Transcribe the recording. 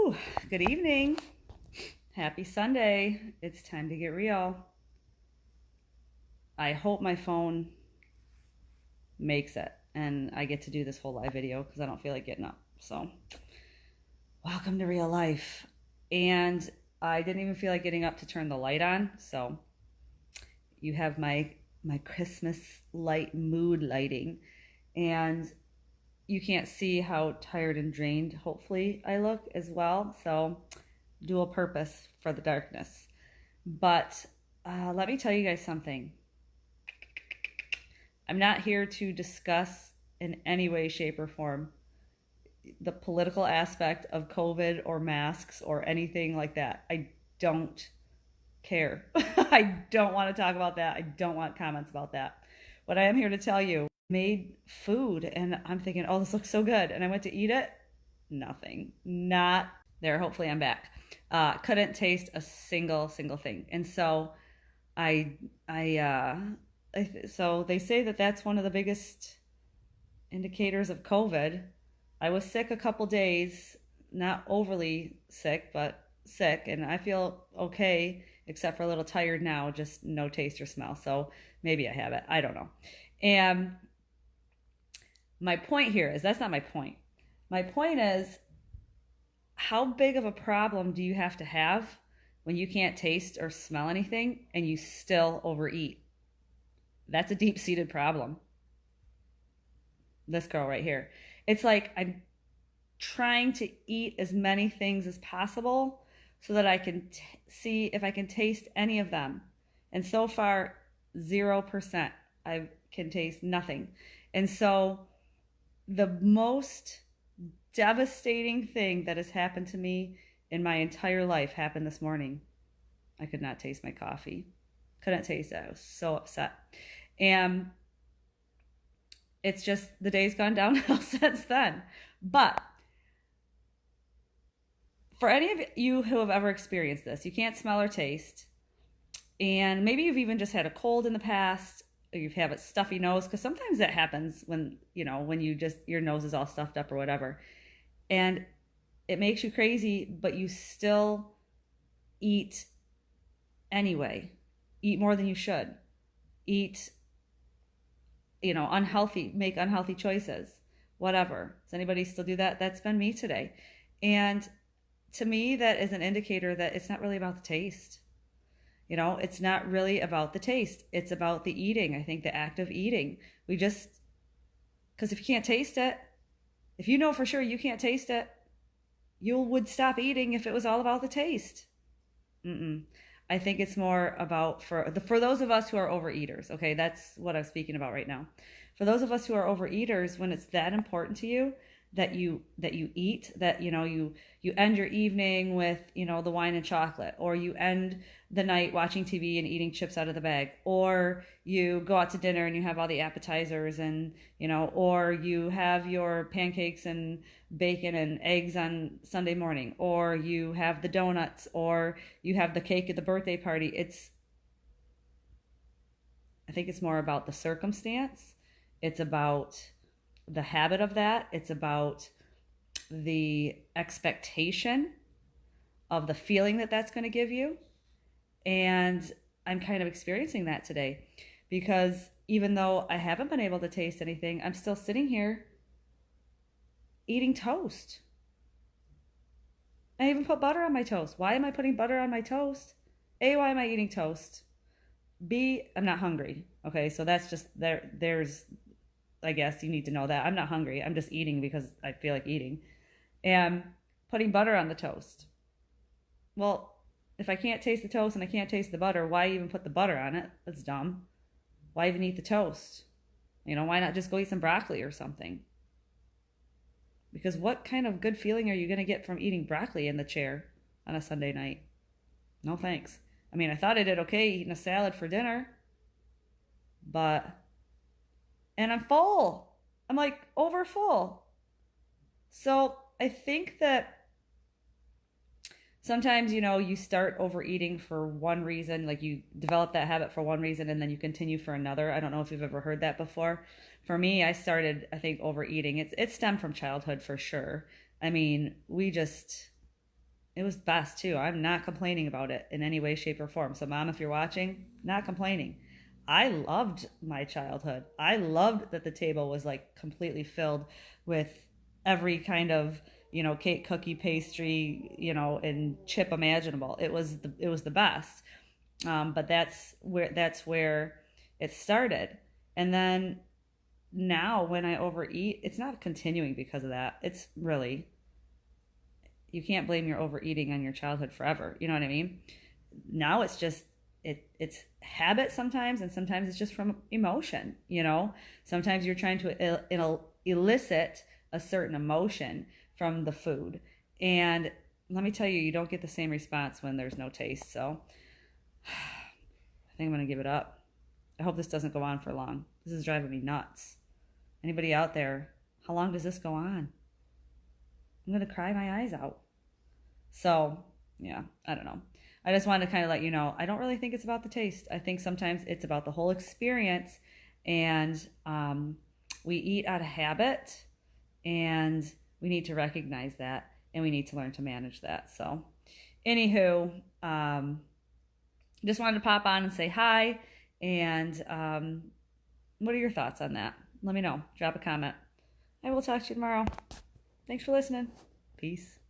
Woo! Good evening. Happy Sunday. It's time to get real. I hope my phone makes it and I get to do this whole live video because I don't feel like getting up. So, welcome to real life. And I didn't even feel like getting up to turn the light on. So, you have my Christmas light mood lighting. And you can't see how tired and drained, hopefully, I look as well. So, dual purpose for the darkness. But let me tell you guys something. I'm not here to discuss in any way, shape, or form the political aspect of COVID or masks or anything like that. I don't care. I don't want to talk about that. I don't want comments about that. What I am here to tell you, made food and I'm thinking, oh, this looks so good. And I went to eat it. Nothing. Not there. Hopefully I'm back. Couldn't taste a single thing. And so so they say that that's one of the biggest indicators of COVID. I was sick a couple days, not overly sick, but sick, and I feel okay, except for a little tired now, just no taste or smell. So maybe I have it. I don't know. And my point here is that's not my point. My point is, how big of a problem do you have to have when you can't taste or smell anything and you still overeat? That's a deep-seated problem. This girl right here. It's like I'm trying to eat as many things as possible so that I can see if I can taste any of them. And so far, 0%. I can taste nothing. And so the most devastating thing that has happened to me in my entire life happened this morning. I could not taste my coffee. Couldn't taste it. I was so upset. And it's just the day's gone downhill since then. But for any of you who have ever experienced this, you can't smell or taste, and maybe you've even just had a cold in the past, or you've had a stuffy nose, because sometimes that happens when you just, your nose is all stuffed up or whatever, and it makes you crazy, but you still eat anyway. Eat more than you should. Eat, unhealthy, make unhealthy choices, whatever. Does anybody still do that? That's been me today. And to me, that is an indicator that it's not really about the taste. It's not really about the taste. It's about the eating. I think the act of eating. Because if you can't taste it, if you know for sure you can't taste it, you would stop eating if it was all about the taste. I think it's more about for those of us who are overeaters. Okay, that's what I'm speaking about right now. For those of us who are overeaters, when it's that important to you that you eat, that you end your evening with the wine and chocolate, or you end the night watching TV and eating chips out of the bag, or you go out to dinner and you have all the appetizers and or you have your pancakes and bacon and eggs on Sunday morning, or you have the donuts, or you have the cake at the birthday party. I think it's more about the circumstance. It's about the habit of that. It's about the expectation of the feeling that that's going to give you. And I'm kind of experiencing that today, because even though I haven't been able to taste anything, I'm still sitting here eating toast. I even put butter on my toast. Why am I putting butter on my toast? A, why am I eating toast? B, I'm not hungry. Okay, so that's just there's I guess you need to know that. I'm not hungry. I'm just eating because I feel like eating. And putting butter on the toast. Well, if I can't taste the toast and I can't taste the butter, why even put the butter on it? That's dumb. Why even eat the toast? Why not just go eat some broccoli or something? Because what kind of good feeling are you going to get from eating broccoli in the chair on a Sunday night? No thanks. I mean, I thought I did okay eating a salad for dinner, and I'm full. I'm like over full. So I think that sometimes, you start overeating for one reason, like you develop that habit for one reason and then you continue for another. I don't know if you've ever heard that before. For me, I started, I think, overeating. It stemmed from childhood for sure. I mean, we just It was best too. I'm not complaining about it in any way, shape, or form. So, mom, if you're watching, not complaining. I loved my childhood. I loved that the table was like completely filled with every kind of, cake, cookie, pastry, and chip imaginable. It was the best. But that's where it started. And then now when I overeat, it's not continuing because of that. It's really, you can't blame your overeating on your childhood forever. You know what I mean? Now it's just it's habit sometimes, and sometimes it's just from emotion. Sometimes you're trying to elicit a certain emotion from the food, and let me tell you, you don't get the same response when there's no taste. So I think I'm gonna give it up. I hope this doesn't go on for long. This is driving me nuts. Anybody out there, how long does this go on? I'm gonna cry my eyes out. So yeah, I don't know. I just wanted to kind of let you know, I don't really think it's about the taste. I think sometimes it's about the whole experience, and we eat out of habit, and we need to recognize that, and we need to learn to manage that. So anywho, just wanted to pop on and say hi, and what are your thoughts on that? Let me know. Drop a comment. I will talk to you tomorrow. Thanks for listening. Peace.